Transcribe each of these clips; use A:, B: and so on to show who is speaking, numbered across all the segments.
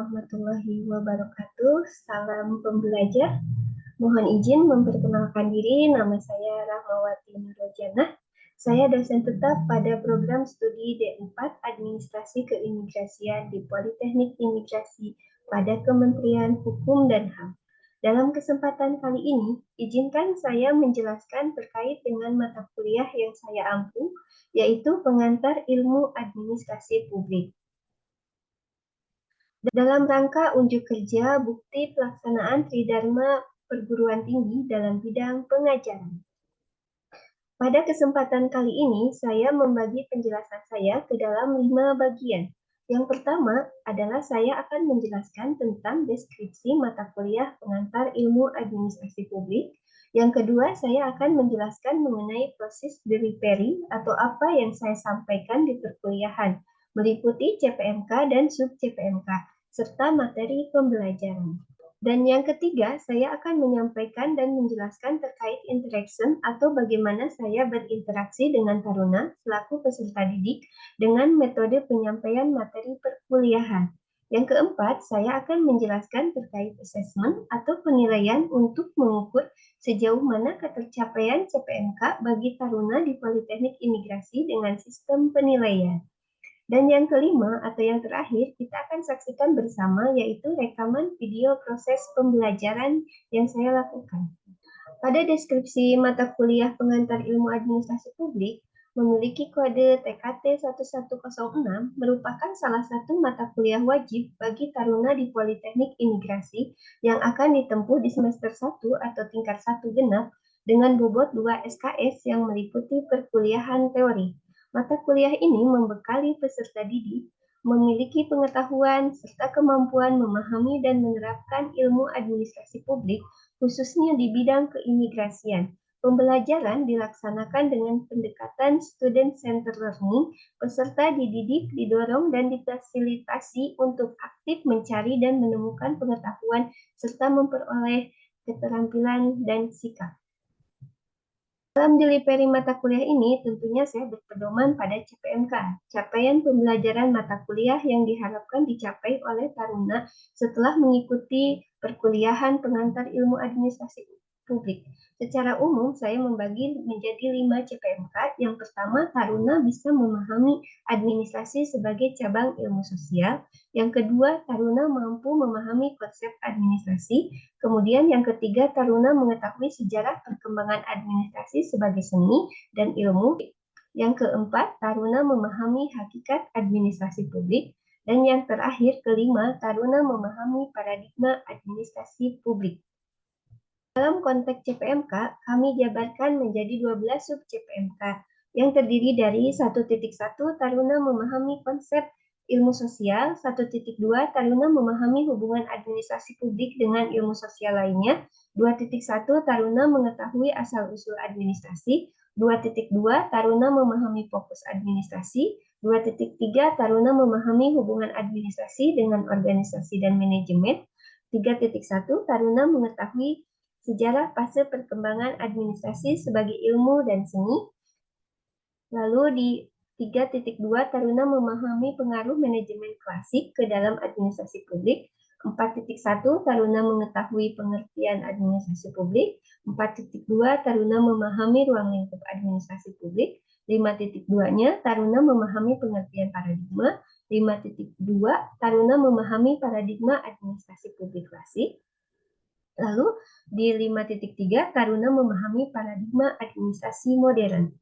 A: warahmatullahi wabarakatuh. Salam pembelajar. Mohon izin memperkenalkan diri. Nama saya Rahmawati Nurrojanah. Saya dosen tetap pada program studi D4 Administrasi Keimigrasian di Politeknik Imigrasi pada Kementerian Hukum dan HAM. Dalam kesempatan kali ini, izinkan saya menjelaskan terkait dengan mata kuliah yang saya ampu, yaitu Pengantar Ilmu Administrasi Publik. Dalam rangka unjuk kerja bukti pelaksanaan Tridharma Perguruan Tinggi dalam bidang pengajaran. Pada kesempatan kali ini, saya membagi penjelasan saya ke dalam 5 bagian. Yang pertama adalah saya akan menjelaskan tentang deskripsi mata kuliah Pengantar Ilmu Administrasi Publik. Yang kedua, saya akan menjelaskan mengenai proses delivery atau apa yang saya sampaikan di perkuliahan, meliputi CPMK dan sub-CPMK, serta materi pembelajaran. Dan yang ketiga, saya akan menyampaikan dan menjelaskan terkait interaction atau bagaimana saya berinteraksi dengan taruna selaku peserta didik dengan metode penyampaian materi perkuliahan. Yang keempat, saya akan menjelaskan terkait assessment atau penilaian untuk mengukur sejauh mana ketercapaian CPMK bagi taruna di Politeknik Imigrasi dengan sistem penilaian. Dan yang kelima atau yang terakhir, kita akan saksikan bersama yaitu rekaman video proses pembelajaran yang saya lakukan. Pada deskripsi mata kuliah Pengantar Ilmu Administrasi Publik memiliki kode TKT 1106 merupakan salah satu mata kuliah wajib bagi taruna di Politeknik Imigrasi yang akan ditempuh di semester 1 atau tingkat 1 genap dengan bobot 2 SKS yang meliputi perkuliahan teori. Mata kuliah ini membekali peserta didik memiliki pengetahuan serta kemampuan memahami dan menerapkan ilmu administrasi publik, khususnya di bidang keimigrasian. Pembelajaran dilaksanakan dengan pendekatan student-centered learning, peserta dididik, didorong, dan difasilitasi untuk aktif mencari dan menemukan pengetahuan serta memperoleh keterampilan dan sikap. Dalam delivery mata kuliah ini, tentunya saya berpedoman pada CPMK, capaian pembelajaran mata kuliah yang diharapkan dicapai oleh taruna setelah mengikuti perkuliahan Pengantar Ilmu Administrasi Publik. Secara umum, saya membagi menjadi 5 CPMK. Yang pertama, taruna bisa memahami administrasi sebagai cabang ilmu sosial. Yang kedua, taruna mampu memahami konsep administrasi. Kemudian yang ketiga, taruna mengetahui sejarah perkembangan administrasi sebagai seni dan ilmu. Yang keempat, taruna memahami hakikat administrasi publik. Dan yang terakhir, kelima, taruna memahami paradigma administrasi publik. Dalam konteks CPMK, kami jabarkan menjadi 12 sub CPMK yang terdiri dari 1.1 taruna memahami konsep ilmu sosial, 1.2 taruna memahami hubungan administrasi publik dengan ilmu sosial lainnya, 2.1 taruna mengetahui asal-usul administrasi, 2.2 taruna memahami fokus administrasi, 2.3 taruna memahami hubungan administrasi dengan organisasi dan manajemen, 3.1 taruna mengetahui sejarah fase perkembangan administrasi sebagai ilmu dan seni. Lalu di 3.2 taruna memahami pengaruh manajemen klasik ke dalam administrasi publik. 4.1 taruna mengetahui pengertian administrasi publik. 4.2 taruna memahami ruang lingkup administrasi publik. 5.2-nya taruna memahami pengertian paradigma. 5.2 taruna memahami paradigma administrasi publik klasik. Lalu di 5.3 taruna memahami paradigma administrasi modern.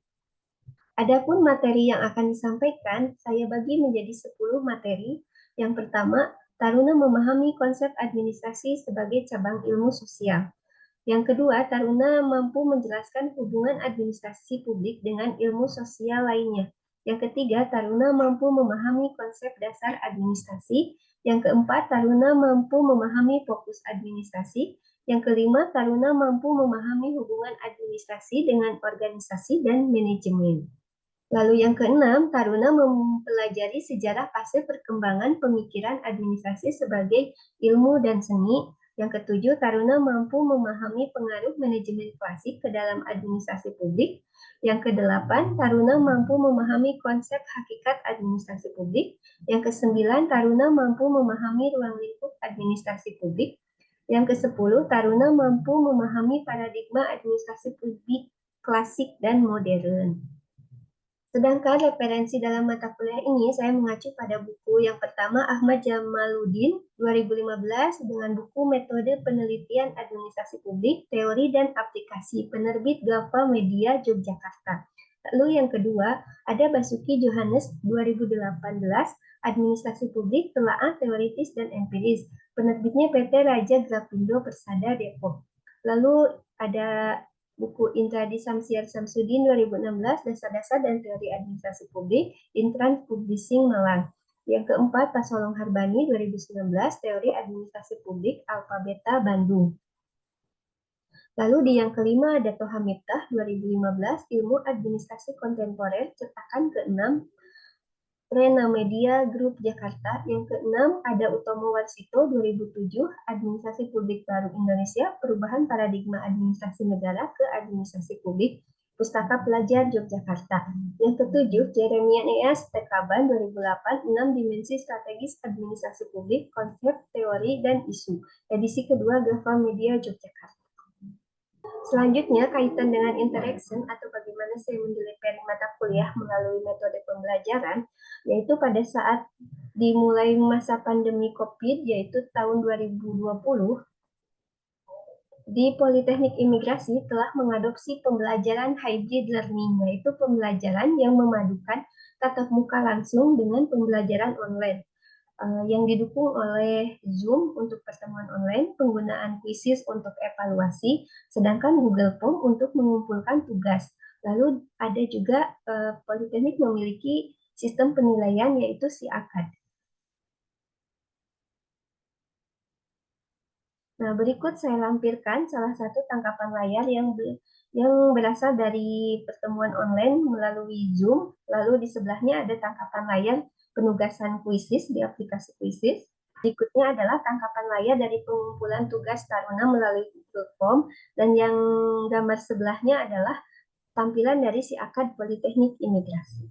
A: Adapun materi yang akan disampaikan, saya bagi menjadi 10 materi. Yang pertama, taruna memahami konsep administrasi sebagai cabang ilmu sosial. Yang kedua, taruna mampu menjelaskan hubungan administrasi publik dengan ilmu sosial lainnya. Yang ketiga, taruna mampu memahami konsep dasar administrasi. Yang keempat, taruna mampu memahami fokus administrasi. Yang kelima, taruna mampu memahami hubungan administrasi dengan organisasi dan manajemen. Lalu yang keenam, taruna mempelajari sejarah fase perkembangan pemikiran administrasi sebagai ilmu dan seni. Yang ketujuh, taruna mampu memahami pengaruh manajemen klasik ke dalam administrasi publik. Yang kedelapan, taruna mampu memahami konsep hakikat administrasi publik. Yang kesembilan, taruna mampu memahami ruang lingkup administrasi publik. Yang kesepuluh, taruna mampu memahami paradigma administrasi publik klasik dan modern. Sedangkan referensi dalam mata kuliah ini saya mengacu pada buku yang pertama Ahmad Jamaluddin 2015 dengan buku Metode Penelitian Administrasi Publik, Teori dan Aplikasi penerbit Gava Media Yogyakarta. Lalu yang kedua ada Basuki Johannes 2018 Administrasi Publik, Telaah Teoritis dan Empiris, penerbitnya PT Raja Grapindo Persada Depok. Lalu ada buku Intradi Samsiar Samsudin 2016 Dasar-dasar dan Teori Administrasi Publik, Intrans Publishing Malang. Yang keempat Pasolong Harbani 2019 Teori Administrasi Publik, Alfa Beta Bandung. Lalu di yang kelima ada Toha Miftah 2015 Ilmu Administrasi Kontemporer cetakan ke-6 Rena Media Group Jakarta. Yang keenam ada Utomo Warsito 2007 Administrasi Publik Baru Indonesia Perubahan Paradigma Administrasi Negara ke Administrasi Publik, Pustaka Pelajar Yogyakarta. Yang ketujuh Jeremian E.S. Tekaban 2008 6 Dimensi Strategis Administrasi Publik Konsep, Teori, dan Isu, edisi kedua Gava Media Yogyakarta. Selanjutnya, kaitan dengan interaction atau bagaimana saya mendelivery mata kuliah melalui metode pembelajaran, yaitu pada saat dimulai masa pandemi COVID, yaitu tahun 2020, di Politeknik Imigrasi telah mengadopsi pembelajaran hybrid learning, yaitu pembelajaran yang memadukan tatap muka langsung dengan pembelajaran online. Yang didukung oleh Zoom untuk pertemuan online, penggunaan Quizzes untuk evaluasi, sedangkan Google Form untuk mengumpulkan tugas. Lalu ada juga Politeknik memiliki sistem penilaian yaitu SIAKAD. Nah, berikut saya lampirkan salah satu tangkapan layar yang berasal dari pertemuan online melalui Zoom. Lalu di sebelahnya ada tangkapan layar penugasan Quizzes di aplikasi Quizzes. Berikutnya adalah tangkapan layar dari pengumpulan tugas taruna melalui Google Form. Dan yang gambar sebelahnya adalah tampilan dari SIAKAD Politeknik Imigrasi.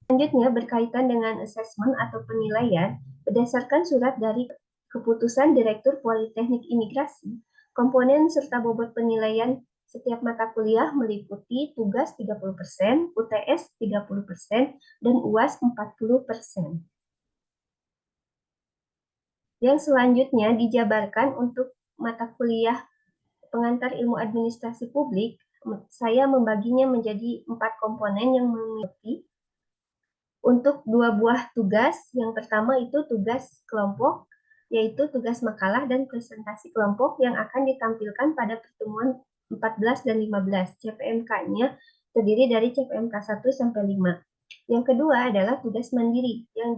A: Selanjutnya berkaitan dengan asesmen atau penilaian, berdasarkan surat dari Keputusan Direktur Politeknik Imigrasi, komponen serta bobot penilaian setiap mata kuliah meliputi tugas 30%, UTS 30%, dan UAS 40%. Yang selanjutnya dijabarkan untuk mata kuliah pengantar ilmu administrasi publik, saya membaginya menjadi 4 komponen yang meliputi untuk 2 buah tugas. Yang pertama itu tugas kelompok, yaitu tugas makalah dan presentasi kelompok yang akan ditampilkan pada pertemuan 14 dan 15. CPMK-nya terdiri dari CPMK 1 sampai 5. Yang kedua adalah tugas mandiri yang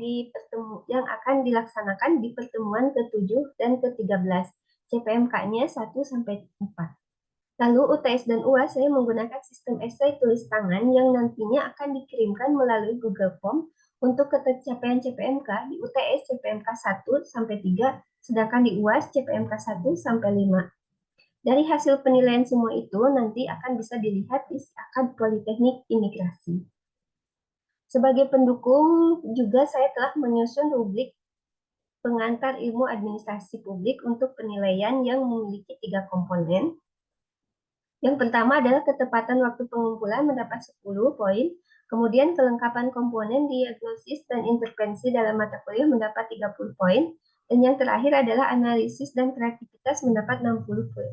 A: akan dilaksanakan di pertemuan ke-7 dan ke-13. CPMK-nya 1 sampai 4. Lalu UTS dan UAS saya menggunakan sistem esai tulis tangan yang nantinya akan dikirimkan melalui Google Form. Untuk ketercapaian CPMK di UTS CPMK 1 sampai 3, sedangkan di UAS CPMK 1 sampai 5. Dari hasil penilaian semua itu nanti akan bisa dilihat di SIAKAD Politeknik Imigrasi. Sebagai pendukung juga saya telah menyusun rubrik pengantar ilmu administrasi publik untuk penilaian yang memiliki 3 komponen. Yang pertama adalah ketepatan waktu pengumpulan mendapat 10 poin, kemudian kelengkapan komponen diagnosis dan intervensi dalam mata kuliah mendapat 30 poin, dan yang terakhir adalah analisis dan kreativitas mendapat 60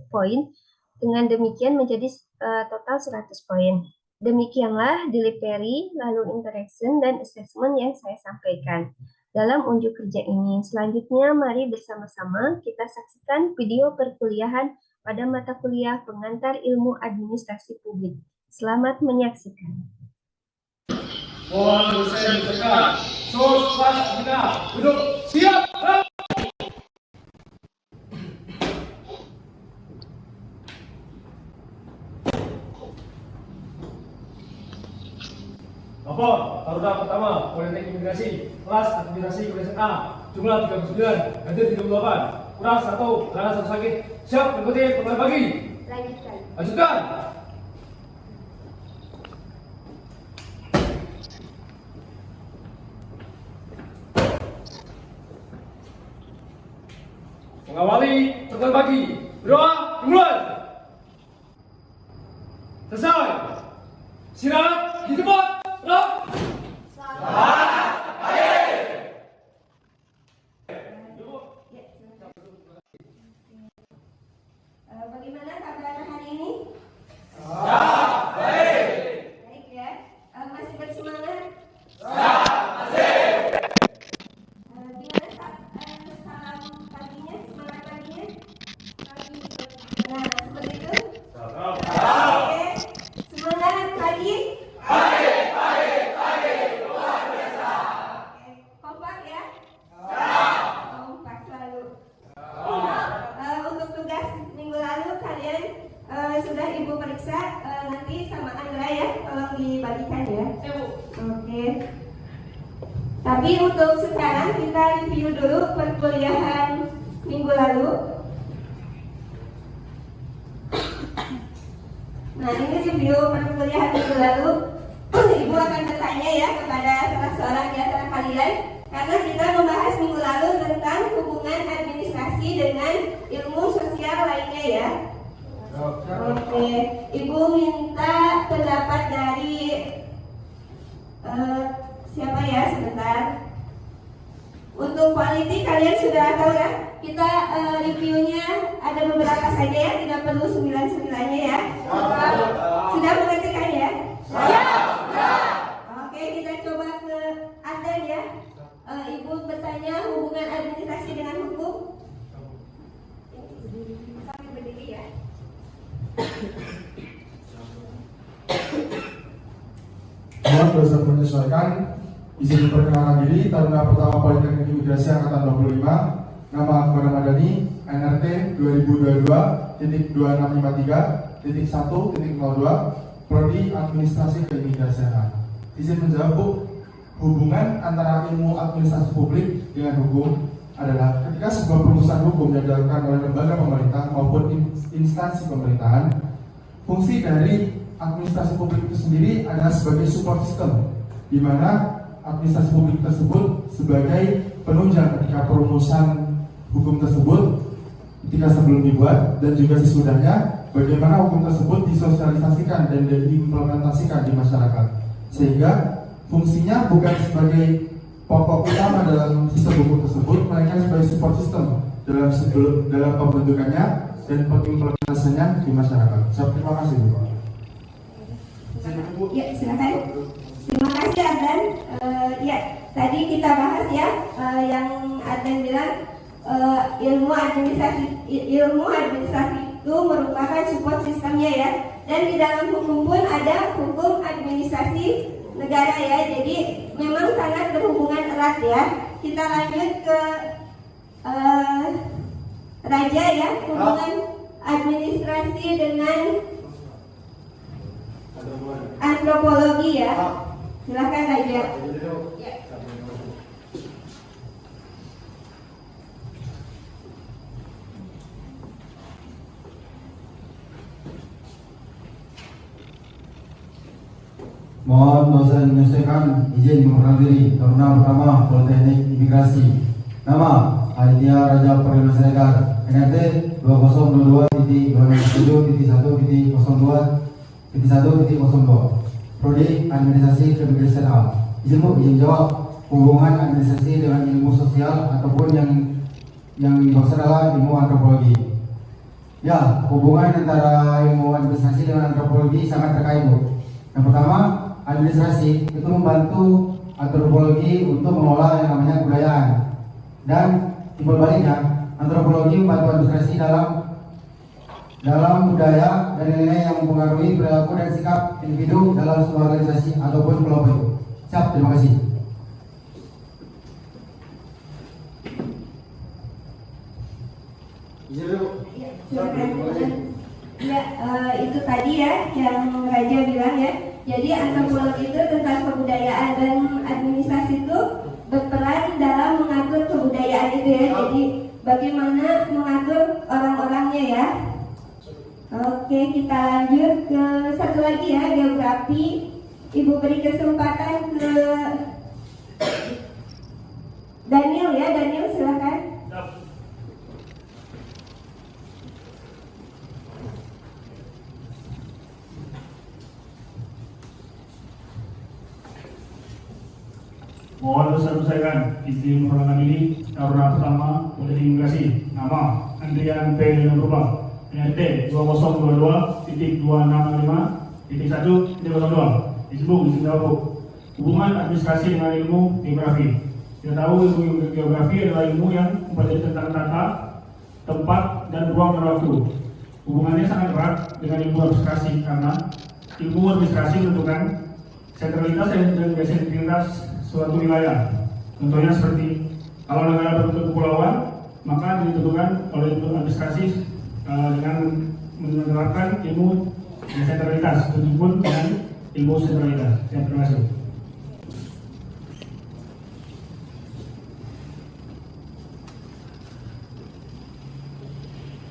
A: poin. Dengan demikian menjadi total 100 poin. Demikianlah delivery, lalu interaction, dan assessment yang saya sampaikan dalam unjuk kerja ini. Selanjutnya, mari bersama-sama kita saksikan video perkuliahan pada mata kuliah pengantar ilmu administrasi publik. Selamat menyaksikan.
B: Mohon saya dipersilakan. Sos kelas kita duduk siap. Lapor, taruna pertama, Politeknik Imigrasi, kelas administrasi kebiasaan A, jumlah 39, hadir 38. kurang satu, kurang satu lagi. Siap, ikuti kembali pagi.
A: Lanjutkan.
B: Lanjutkan. Mengawali kembali pagi. Berdoa, dimulai. Selesai. Istirahat di tempat. Gerak.
A: Bagaimana kabar hari ini? Baik ya. Masih bersemangat? Gimana salam paginya, semangat paginya? Nah, seperti itu. Oke. Semangat pagi. Luar biasa. Oke. Kompak ya? Kompak selalu. Untuk tugas minggu lalu kalian sudah Ibu periksa, nanti sama Andra ya, tolong dibagikan ya. Oke. Tapi untuk sekarang kita review dulu perkuliahan minggu lalu. Nah, ini review perkuliahan minggu lalu. Ibu akan bertanya ya kepada salah seorang di antara kalian, karena kita membahas minggu lalu tentang hubungan administrasi dengan ilmu sosial lainnya ya. Oke, Ibu minta pendapat dari siapa ya, sebentar. Untuk politik kalian sudah tahu ya, kita reviewnya ada beberapa saja ya, tidak perlu 9-9-nya ya. Sudah mengerti kan ya? Oke, kita coba ke Aden ya. Ibu bertanya hubungan administrasi dengan hukum. Sambil berdiri ya.
C: Mohon dosen menyesuaikan. Izin memperkenalkan diri, Taruna Pertama Politeknik Imigrasi Angkatan 25. Nama Akbar Madani, NRT 2022.2653.1.02, Prodi Administrasi Keimigrasian. Izin menjawab, Bu. Hubungan antara ilmu administrasi publik dengan hukum adalah ketika sebuah perumusan hukum yang dilakukan oleh lembaga pemerintah maupun instansi pemerintahan, fungsi dari administrasi publik itu sendiri adalah sebagai support system, di mana administrasi publik tersebut sebagai penunjang ketika perumusan hukum tersebut ketika sebelum dibuat dan juga sesudahnya, bagaimana hukum tersebut disosialisasikan dan diimplementasikan di masyarakat, sehingga fungsinya bukan sebagai pokok utama dalam sistem hukum tersebut, melainkan sebagai support system dalam pembentukannya dan pengimplementasinya di masyarakat. Terima kasih, Bu.
A: Ya, silakan. Terima kasih Aden. Ya, tadi kita bahas ya, yang Aden bilang ilmu administrasi itu merupakan support sistemnya ya. Dan di dalam hukum pun ada hukum administrasi negara ya. Jadi memang sangat berhubungan erat ya. Kita lanjut ke Raja ya, hubungan administrasi dengan antropologi ya. Silakan Raja. Ya.
D: Mohon dosen menyesuaikan. Izin memperkenalkan diri. Taruna Pertama Politeknik Imigrasi. Nama Aditya Raja Perlima Siregar, NRT 2027.1.1.02. Prodi Administrasi Keimigrasian. Izin Bu, izin jawab. Hubungan administrasi dengan ilmu sosial ataupun yang dimaksud adalah ilmu antropologi. Ya, hubungan antara ilmu administrasi dengan antropologi sangat terkait, Bu. Yang pertama, administrasi itu membantu antropologi untuk mengelola yang namanya kebudayaan, dan sebaliknya antropologi membantu administrasi dalam budaya dan nilai yang mempengaruhi perilaku dan sikap individu dalam sebuah organisasi ataupun kelompok itu. Siap, terima kasih.
A: Ya, itu tadi ya yang Raja bilang ya. Jadi antropologi itu tentang kebudayaan, dan administrasi itu berperan dalam mengatur kebudayaan itu ya. Jadi bagaimana mengatur orang-orangnya ya. Oke, kita lanjut ke satu lagi ya, geografi. Ibu beri kesempatan ke Daniel ya, Daniel silakan.
B: Mohon disampaikan izin permohonan ini karena pertama untuk imigrasi nama Andrian P. Berubah NRT 2022.265.1.02 disebut izin jawab hubungan administrasi dengan ilmu geografi. Kita tahu ilmu geografi adalah ilmu yang mempelajari tentang tata, tempat, dan ruang dan waktu. Hubungannya sangat erat dengan ilmu administrasi karena ilmu administrasi menentukan sentralitas dan desentralitas suatu wilayah. Contohnya seperti kalau negara berbentuk kepulauan, maka ditentukan oleh administrasi dengan menerapkan ilmu desentralitas, begitupun dengan ilmu sentralitas. Terima kasih.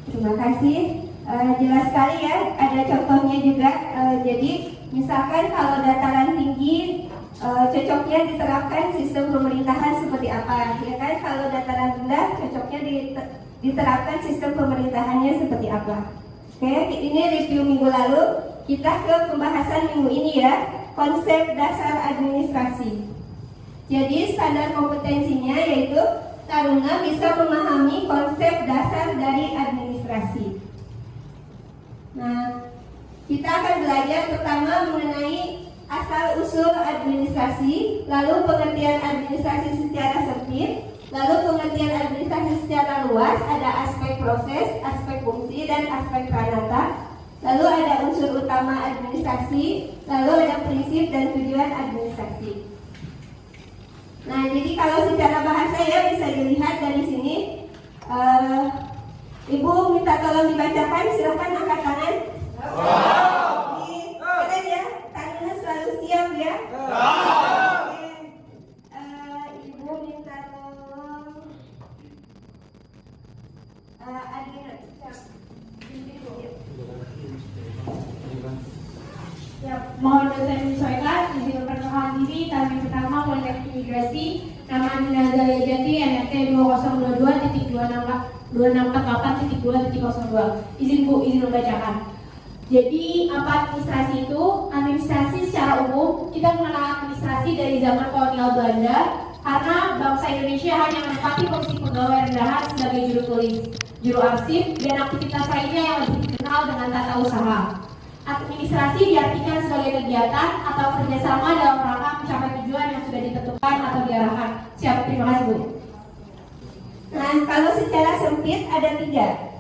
A: Terima kasih. Jelas sekali ya, ada contohnya juga. Jadi misalkan kalau dataran tinggi cocoknya diterapkan sistem pemerintahan seperti apa, ya kan? Kalau dataran rendah cocoknya diterapkan sistem pemerintahannya seperti apa. Oke, ini review minggu lalu. Kita ke pembahasan minggu ini ya, konsep dasar administrasi. Jadi standar kompetensinya yaitu Taruna bisa memahami konsep dasar dari administrasi. Nah, kita akan belajar pertama mengenai asal-usul administrasi, lalu pengertian administrasi secara sempit, lalu pengertian administrasi secara luas, ada aspek proses, aspek fungsi, dan aspek pranata. Lalu ada unsur utama administrasi, lalu ada prinsip dan tujuan administrasi. Nah, jadi kalau secara bahasa ya bisa dilihat dari sini. Ibu minta tolong dibacakan, silakan angkat tangan. Keren ya, tangannya selalu siap ya. Ibu minta tolong Adina,
E: ya, mohon dosen menyesuaikan. Izin perkenalkan diri, kami pertama Politeknik Imigrasi, nama Adina Zalia Jati, NRT 2022.2648.2.02. Izin Bu, izin membacakan. Jadi apa administrasi itu? Administrasi secara umum kita mengenal administrasi dari zaman kolonial Belanda karena bangsa Indonesia hanya menempati posisi pegawai rendahan sebagai juru tulis, juru arsip, dan aktivitas lainnya yang lebih dikenal dengan tata usaha. Administrasi diartikan sebagai kegiatan atau kerjasama dalam rangka mencapai tujuan yang sudah ditentukan atau diarahkan. Siap, terima kasih Bu.
A: Nah, kalau secara sempit ada 3.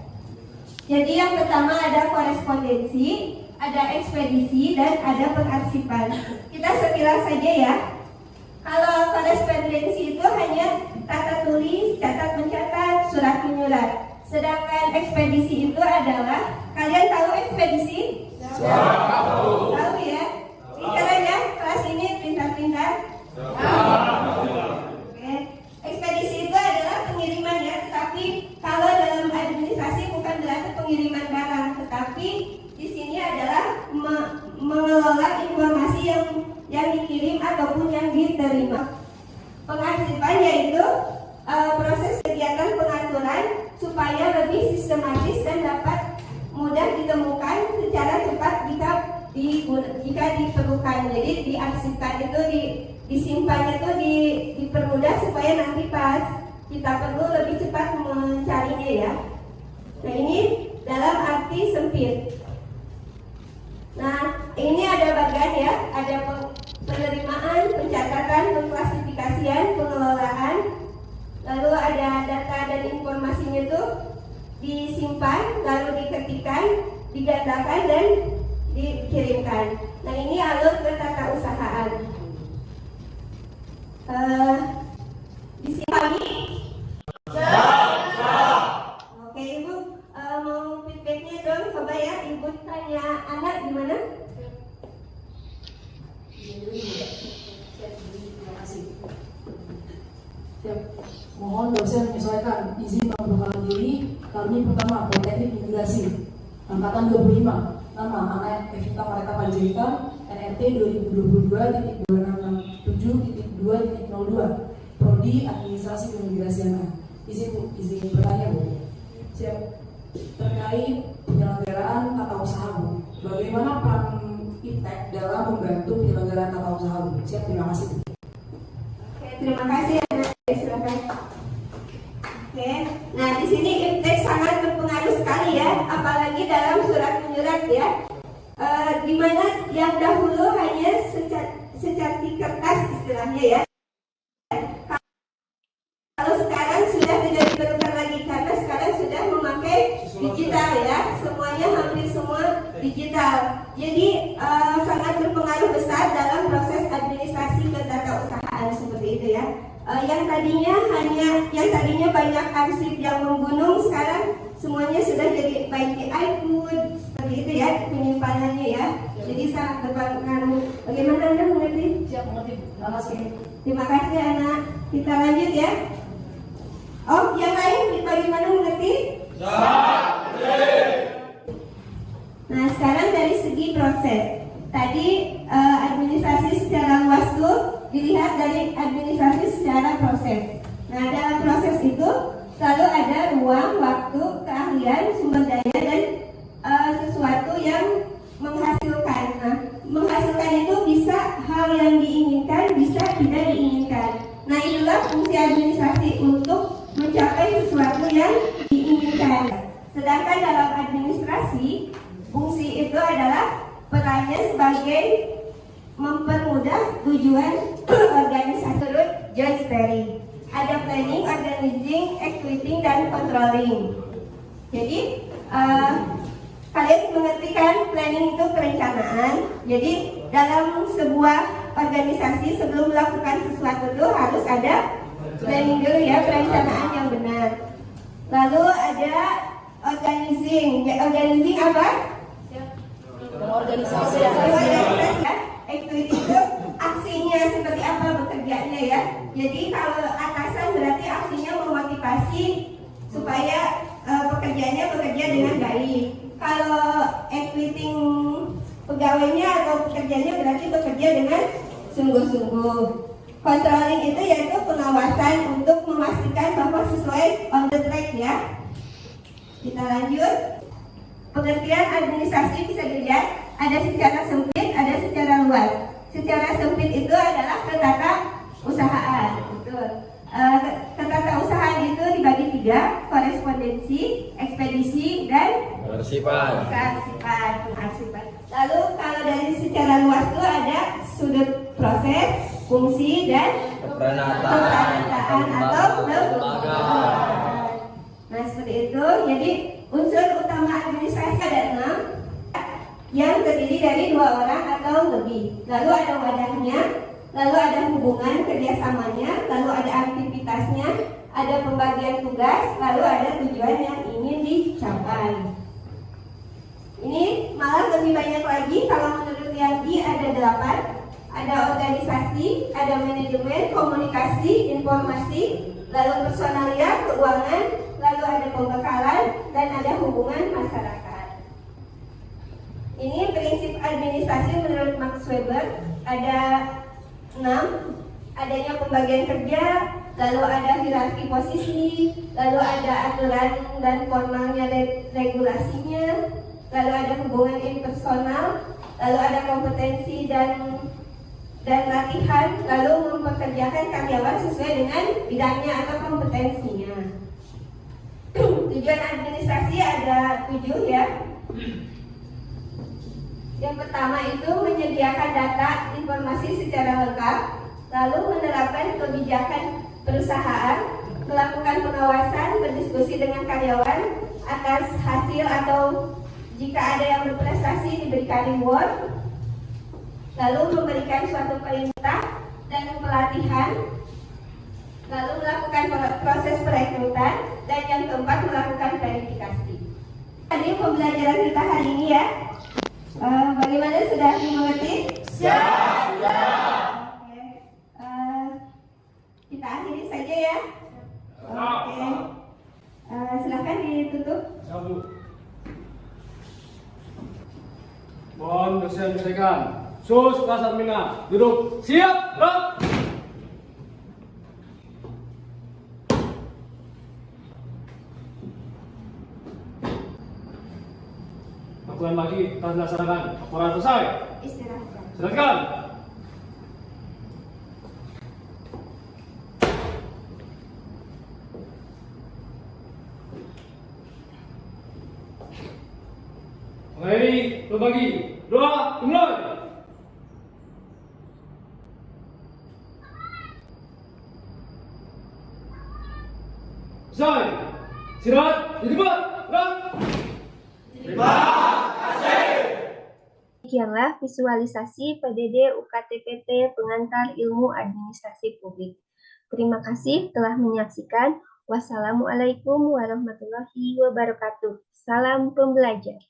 A: Jadi yang pertama ada korespondensi, ada ekspedisi, dan ada pengarsipan. Kita sekilas saja ya. Kalau korespondensi itu hanya tata tulis, catat mencatat, surat menyurat. Sedangkan ekspedisi itu adalah, kalian tahu ekspedisi? Tahu ya? Bicara ya, kelas ini pintar-pintar. Oke. Ekspedisi itu adalah pengiriman ya, tetapi kalau dalam administrasi bukan berarti pengiriman barang, tetapi di sini adalah mengelola informasi yang dikirim ataupun yang diterima. Pengarsipan yaitu proses kegiatan pengaturan supaya lebih sistematis dan dapat mudah ditemukan secara cepat jika diperlukan. Jadi diarsipkan itu disimpannya itu dipermudah supaya nanti pas kita perlu lebih cepat mencarinya ya. Nah, ini dalam arti sempit. Nah, ini ada bagian ya, ada penerimaan, pencatatan, pengklasifikasian, pengelolaan. Lalu ada data dan informasinya itu disimpan, lalu diketikkan, digandakan, dan dikirimkan. Nah, ini alur ketata usahaan. Disimpan. Oke Ibu, mau feedbacknya dong, coba ya. Ibu tanya anak gimana?
E: Mohon dosen menyesuaikan. Izin membuka
F: Utama Politeknik Imigrasi Angkatan 25. Nama Ana Evita Mareta Panjaitan, NRT 2022.267.2.02, Prodi Administrasi Keimigrasian. Izin bertanya, Bu. Siap. Terkait penyelenggaraan tata usaha, Bu, bagaimana peran IPTEK dalam membantu penyelenggaraan tata usaha, Bu? Siap, terima kasih.
G: Oke, terima kasih. Silakan. Oke, nah di sini IPTEK sangat berpengaruh sekali ya, apalagi dalam surat menyurat ya, di mana yang dahulu hanya secantik kertas istilahnya ya. Kalau sekarang sudah tidak diperlukan lagi karena sekarang sudah memakai digital ya, semuanya hampir semua digital. Jadi sangat berpengaruh besar dalam proses administrasi ketatausahaan seperti itu ya. Yang tadinya banyak arsip yang menggunung, sekarang semuanya sudah jadi baik di iCloud seperti itu ya penyimpanannya ya. Jadi sangat berpengaruh. Bagaimana Anda mengerti?
F: Siap, mengerti, Bu. Terima kasih.
G: Terima kasih anak. Kita lanjut ya. Oh, yang lain bagaimana mengerti? Nah, sekarang dari segi proses. Tadi administrasi secara luas tuh dilihat dari administrasi secara proses. Nah, dalam proses itu selalu ada ruang, waktu, keahlian, sumber daya dan sesuatu yang menghasilkan. Nah, menghasilkan itu bisa hal yang diinginkan, bisa tidak diinginkan. Nah, itulah fungsi administrasi untuk mencapai sesuatu yang diinginkan. Sedangkan dalam administrasi, fungsi itu adalah perannya sebagai mempermudah tujuan organisasi. Menurut George Perry, ada planning, organizing, executing, dan controlling. Jadi kalian mengerti kan, planning itu perencanaan. Jadi dalam sebuah organisasi sebelum melakukan sesuatu itu harus ada planning dulu ya, perencanaan yang benar. Lalu ada organizing. Organizing apa?
F: Organisasi
G: ya. Activity itu aksinya seperti apa bekerjanya ya. Jadi kalau atasan berarti aksinya memotivasi supaya pekerjaannya bekerja dengan baik. Kalau acting pegawainya atau pekerjanya berarti bekerja dengan sungguh-sungguh. Controlling itu yaitu pengawasan untuk memastikan bahwa sesuai on the track ya. Kita lanjut. Pengertian administrasi bisa dilihat ada secara sempit, ada secara luas. Secara sempit itu adalah ketatausahaan. Ketatausahaan itu dibagi 3, korespondensi, ekspedisi, dan kearsipan. Lalu kalau dari secara luas itu ada sudut proses, fungsi, dan keperantaan atau lembaga. Nah seperti itu. Jadi unsur utama administrasi ada 6 yang terdiri dari 2 orang atau lebih. Lalu ada wadahnya, lalu ada hubungan kerjasamanya, lalu ada aktivitasnya, ada pembagian tugas, lalu ada tujuan yang ingin dicapai. Ini malah lebih banyak lagi. Kalau menurut Yanti ada 8. Ada organisasi, ada manajemen, komunikasi, informasi, lalu personalia, keuangan, lalu ada pembekalan, dan ada hubungan masyarakat. Ini prinsip administrasi menurut Max Weber ada 6. Adanya pembagian kerja, lalu ada hierarki posisi, lalu ada aturan dan formalnya regulasinya, lalu ada hubungan impersonal, lalu ada kompetensi dan latihan, lalu mempekerjakan karyawan sesuai dengan bidangnya atau kompetensinya. Tujuan administrasi ada 7 ya. Yang pertama itu menyediakan data informasi secara lengkap, lalu menerapkan kebijakan perusahaan, melakukan pengawasan, berdiskusi dengan karyawan atas hasil atau jika ada yang berprestasi diberikan reward, lalu memberikan suatu perintah dan pelatihan, lalu melakukan proses perekrutan, dan yang keempat melakukan verifikasi. Tadi pembelajaran kita hari ini ya. Bagaimana, sudah dimengerti? Sudah. Oke. Kita akhiri saja ya. Oke. Silakan ditutup.
H: Satu. Mohon dosen menyampaikan. Sus kelas admina, duduk. Siap, gerak. Lakukan lagi, telah dilaksanakan. Laporan selesai.
G: Istirahat.
H: Silakan. Mengakhiri berbagi. Doa dimulai. Selesai. Istirahat di tempat. Gerak.
A: Demikianlah visualisasi PDD UKTPT Pengantar Ilmu Administrasi Publik. Terima kasih telah menyaksikan. Wassalamualaikum warahmatullahi wabarakatuh. Salam pembelajar.